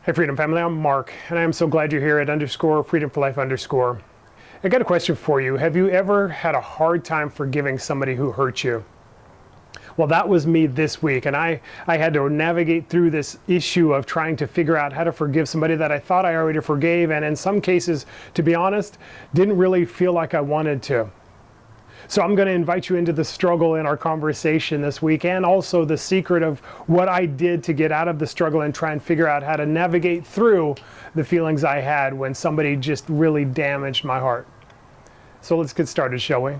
Hey Freedom Family, I'm Mark, and I am so glad you're here at _Freedom for Life _. I got a question for you. Have you ever had a hard time forgiving somebody who hurt you? Well, that was me this week, and I had to navigate through this issue of trying to figure out how to forgive somebody that I thought I already forgave, and in some cases, to be honest, didn't really feel like I wanted to. So I'm going to invite you into the struggle in our conversation this week, and also the secret of what I did to get out of the struggle and try and figure out how to navigate through the feelings I had when somebody just really damaged my heart. So let's get started, shall we?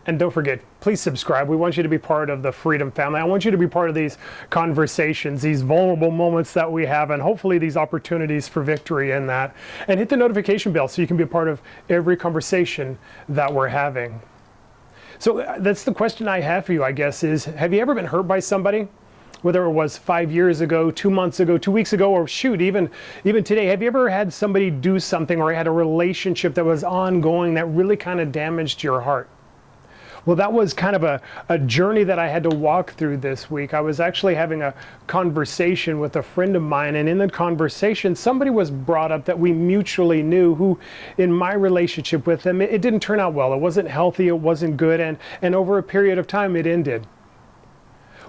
And don't forget, please subscribe. We want you to be part of the Freedom Family. I want you to be part of these conversations, these vulnerable moments that we have, and hopefully these opportunities for victory in that. And hit the notification bell so you can be a part of every conversation that we're having. So that's the question I have for you, I guess, is have you ever been hurt by somebody? Whether it was 5 years ago, 2 months ago, 2 weeks ago, or shoot, even today, have you ever had somebody do something or had a relationship that was ongoing that really kind of damaged your heart? Well, that was kind of a journey that I had to walk through this week. I was actually having a conversation with a friend of mine, and in the conversation, somebody was brought up that we mutually knew who, in my relationship with them, it didn't turn out well. It wasn't healthy, it wasn't good, and over a period of time, it ended.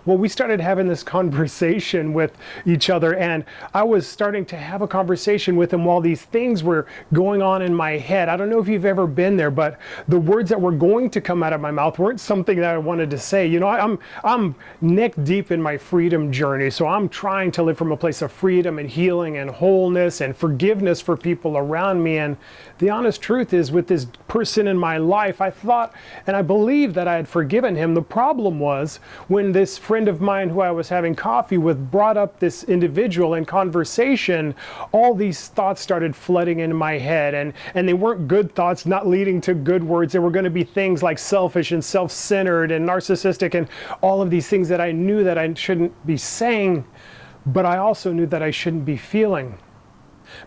Well, we started having this conversation with each other, and I was starting to have a conversation with him while these things were going on in my head. I don't know if you've ever been there, but the words that were going to come out of my mouth weren't something that I wanted to say. You know, I'm neck deep in my freedom journey, so I'm trying to live from a place of freedom and healing and wholeness and forgiveness for people around me. And the honest truth is, with this person in my life, I thought and I believed that I had forgiven him. The problem was when this friend of mine who I was having coffee with brought up this individual in conversation, all these thoughts started flooding into my head, and they weren't good thoughts, not leading to good words. They were going to be things like selfish and self-centered and narcissistic and all of these things that I knew that I shouldn't be saying, but I also knew that I shouldn't be feeling.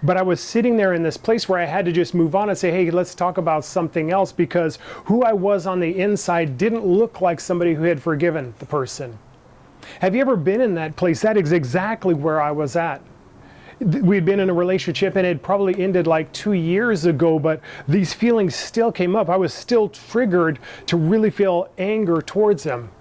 But I was sitting there in this place where I had to just move on and say, hey, let's talk about something else, because who I was on the inside didn't look like somebody who had forgiven the person. Have you ever been in that place? That is exactly where I was at. We'd been in a relationship and it had probably ended like 2 years ago, but these feelings still came up. I was still triggered to really feel anger towards him.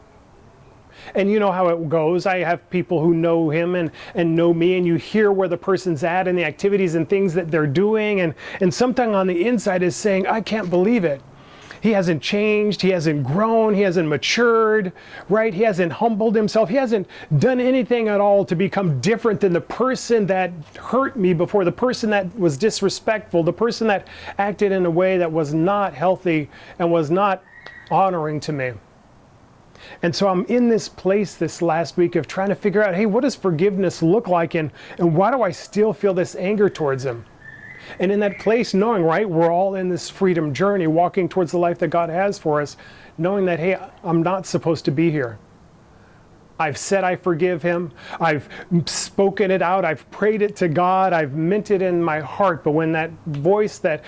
And you know how it goes. I have people who know him and know me, and you hear where the person's at and the activities and things that they're doing, and something on the inside is saying, I can't believe it. He hasn't changed, he hasn't grown, he hasn't matured, right? He hasn't humbled himself, he hasn't done anything at all to become different than the person that hurt me before, the person that was disrespectful, the person that acted in a way that was not healthy and was not honoring to me. And so I'm in this place this last week of trying to figure out, hey, what does forgiveness look like, and why do I still feel this anger towards him? And in that place, knowing, right, we're all in this freedom journey, walking towards the life that God has for us, knowing that, hey, I'm not supposed to be here. I've said I forgive him. I've spoken it out. I've prayed it to God. I've meant it in my heart. But when that voice, that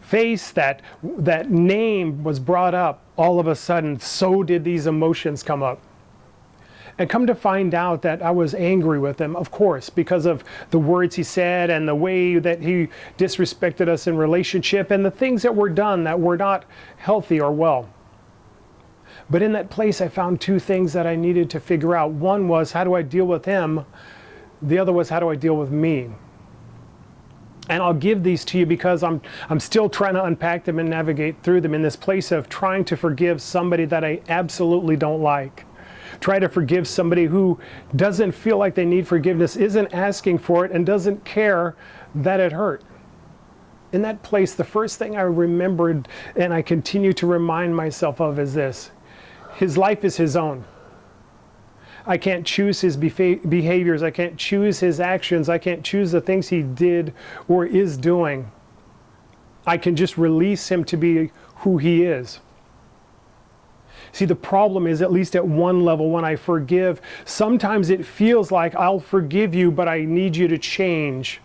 face, that name was brought up, all of a sudden, so did these emotions come up. And come to find out that I was angry with him, of course, because of the words he said and the way that he disrespected us in relationship and the things that were done that were not healthy or well. But in that place, I found two things that I needed to figure out. One was, how do I deal with him? The other was, how do I deal with me? And I'll give these to you because I'm still trying to unpack them and navigate through them in this place of trying to forgive somebody that I absolutely don't like. Try to forgive somebody who doesn't feel like they need forgiveness, isn't asking for it, and doesn't care that it hurt. In that place, the first thing I remembered and I continue to remind myself of is this: his life is his own. I can't choose his behaviors. I can't choose his actions. I can't choose the things he did or is doing. I can just release him to be who he is. See, the problem is, at least at one level, when I forgive, sometimes it feels like I'll forgive you, but I need you to change.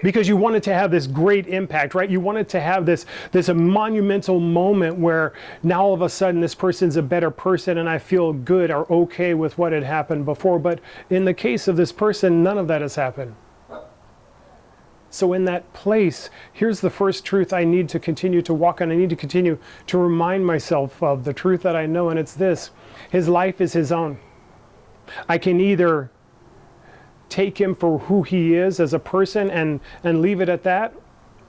because you wanted to have this great impact, right? You wanted to have this a monumental moment where now all of a sudden this person's a better person and I feel good or okay with what had happened before. But in the case of this person, none of that has happened. So in that place, here's the first truth I need to continue to walk on. I need to continue to remind myself of the truth that I know, and it's this: his life is his own. I can either take him for who he is as a person and leave it at that,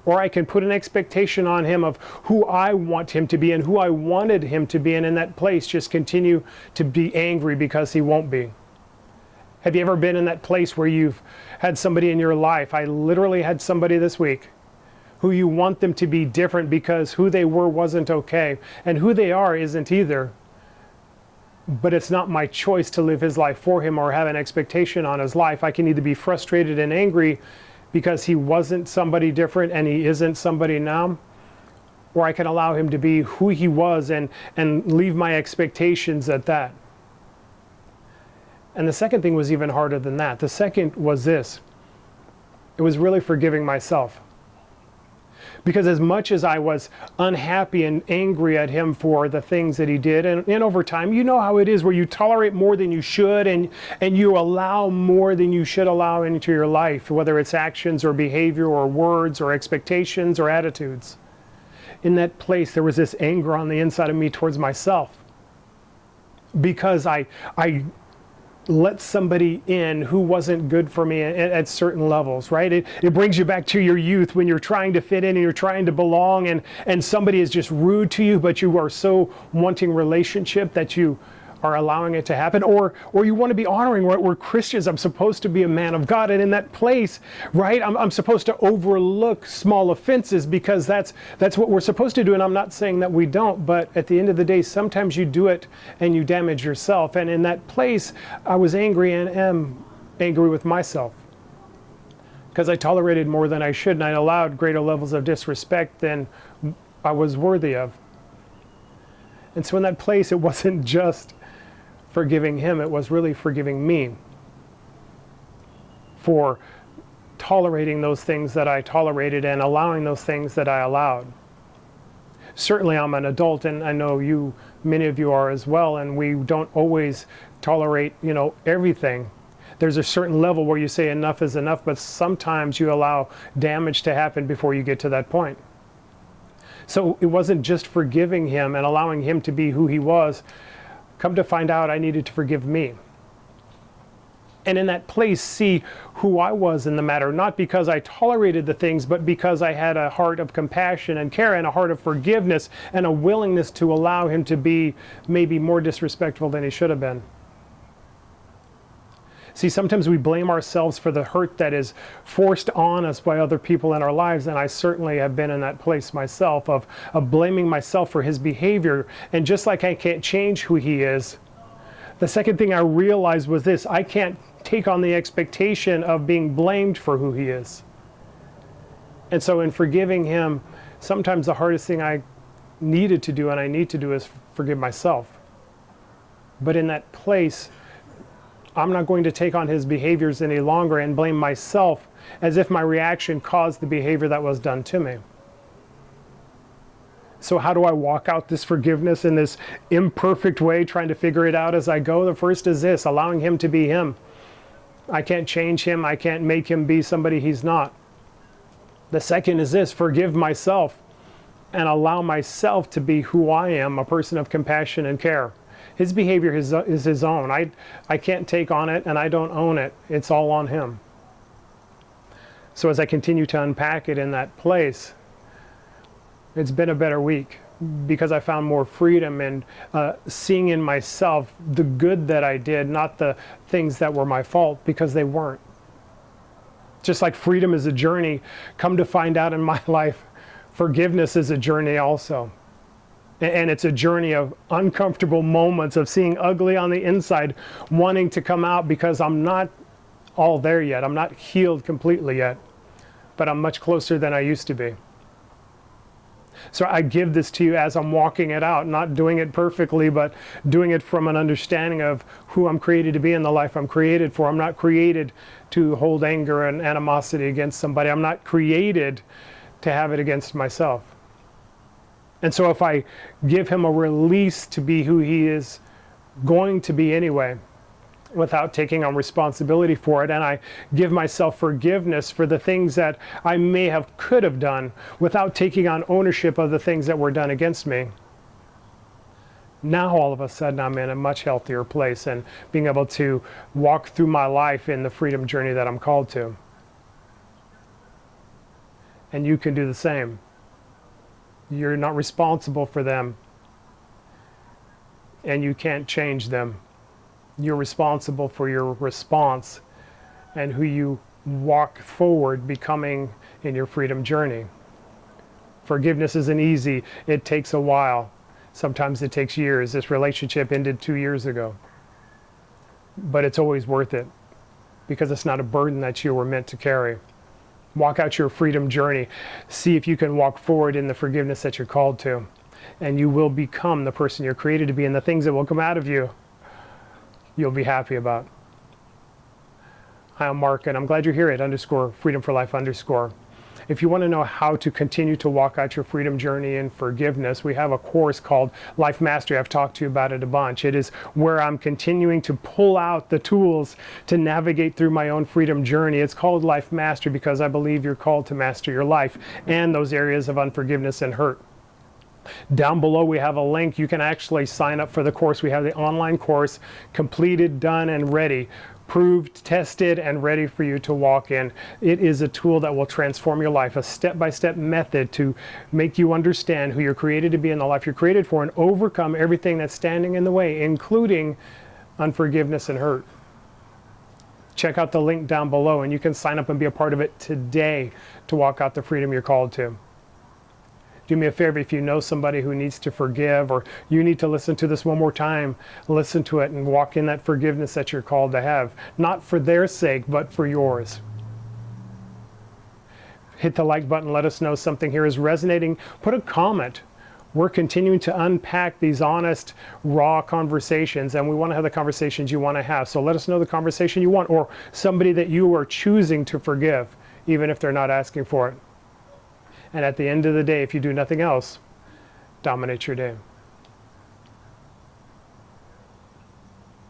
or I can put an expectation on him of who I want him to be and who I wanted him to be, and in that place just continue to be angry because he won't be. Have you ever been in that place where you've had somebody in your life? I literally had somebody this week who you want them to be different because who they were wasn't okay, and who they are isn't either. But it's not my choice to live his life for him or have an expectation on his life. I can either be frustrated and angry because he wasn't somebody different and he isn't somebody now, or I can allow him to be who he was and leave my expectations at that. And the second thing was even harder than that. The second was this: it was really forgiving myself. Because as much as I was unhappy and angry at him for the things that he did, and over time, you know how it is where you tolerate more than you should, and you allow more than you should allow into your life, whether it's actions or behavior or words or expectations or attitudes. In that place, there was this anger on the inside of me towards myself. Because I let somebody in who wasn't good for me at certain levels, right? It brings you back to your youth when you're trying to fit in and you're trying to belong, and somebody is just rude to you, but you are so wanting relationship that you are allowing it to happen, or you want to be honoring, right? We're Christians. I'm supposed to be a man of God, and in that place, right, I'm supposed to overlook small offenses because that's what we're supposed to do, and I'm not saying that we don't, but at the end of the day, sometimes you do it and you damage yourself, and in that place, I was angry and am angry with myself because I tolerated more than I should, and I allowed greater levels of disrespect than I was worthy of. And so in that place, it wasn't just forgiving him, it was really forgiving me for tolerating those things that I tolerated and allowing those things that I allowed. Certainly I'm an adult, and I know many of you are as well, and we don't always tolerate, everything. There's a certain level where you say enough is enough, but sometimes you allow damage to happen before you get to that point. So it wasn't just forgiving him and allowing him to be who he was. Come to find out, I needed to forgive me. And in that place, see who I was in the matter, not because I tolerated the things, but because I had a heart of compassion and care and a heart of forgiveness and a willingness to allow him to be maybe more disrespectful than he should have been. See, sometimes we blame ourselves for the hurt that is forced on us by other people in our lives, and I certainly have been in that place myself of blaming myself for his behavior. And just like I can't change who he is, the second thing I realized was this: I can't take on the expectation of being blamed for who he is. And so in forgiving him, sometimes the hardest thing I needed to do and I need to do is forgive myself. But in that place, I'm not going to take on his behaviors any longer and blame myself as if my reaction caused the behavior that was done to me. So how do I walk out this forgiveness in this imperfect way, trying to figure it out as I go? The first is this: allowing him to be him. I can't change him. I can't make him be somebody he's not. The second is this: forgive myself and allow myself to be who I am, a person of compassion and care. His behavior is his own. I can't take on it, and I don't own it. It's all on him. So as I continue to unpack it in that place, it's been a better week because I found more freedom in seeing in myself the good that I did, not the things that were my fault, because they weren't. Just like freedom is a journey, come to find out in my life, forgiveness is a journey also. And it's a journey of uncomfortable moments of seeing ugly on the inside, wanting to come out because I'm not all there yet. I'm not healed completely yet, but I'm much closer than I used to be. So I give this to you as I'm walking it out, not doing it perfectly, but doing it from an understanding of who I'm created to be in the life I'm created for. I'm not created to hold anger and animosity against somebody. I'm not created to have it against myself. And so if I give him a release to be who he is going to be anyway, without taking on responsibility for it, and I give myself forgiveness for the things that I could have done without taking on ownership of the things that were done against me, now all of a sudden I'm in a much healthier place and being able to walk through my life in the freedom journey that I'm called to. And you can do the same. You're not responsible for them, and you can't change them. You're responsible for your response and who you walk forward becoming in your freedom journey. Forgiveness isn't easy. It takes a while. Sometimes it takes years. This relationship ended 2 years ago. But it's always worth it because it's not a burden that you were meant to carry. Walk out your freedom journey. See if you can walk forward in the forgiveness that you're called to. And you will become the person you're created to be, and the things that will come out of you you'll be happy about. Hi, I'm Mark, and I'm glad you're here at _freedom4life_. If you want to know how to continue to walk out your freedom journey in forgiveness, we have a course called Life Mastery. I've talked to you about it a bunch. It is where I'm continuing to pull out the tools to navigate through my own freedom journey. It's called Life Mastery because I believe you're called to master your life and those areas of unforgiveness and hurt. Down below we have a link. You can actually sign up for the course. We have the online course completed, done, and ready. Proved, tested, and ready for you to walk in. It is a tool that will transform your life, a step-by-step method to make you understand who you're created to be in the life you're created for and overcome everything that's standing in the way, including unforgiveness and hurt. Check out the link down below and you can sign up and be a part of it today to walk out the freedom you're called to. Do me a favor, if you know somebody who needs to forgive, or you need to listen to this one more time, listen to it and walk in that forgiveness that you're called to have. Not for their sake, but for yours. Hit the like button, let us know something here is resonating. Put a comment. We're continuing to unpack these honest, raw conversations, and we want to have the conversations you want to have. So let us know the conversation you want, or somebody that you are choosing to forgive, even if they're not asking for it. And at the end of the day, if you do nothing else, dominate your day.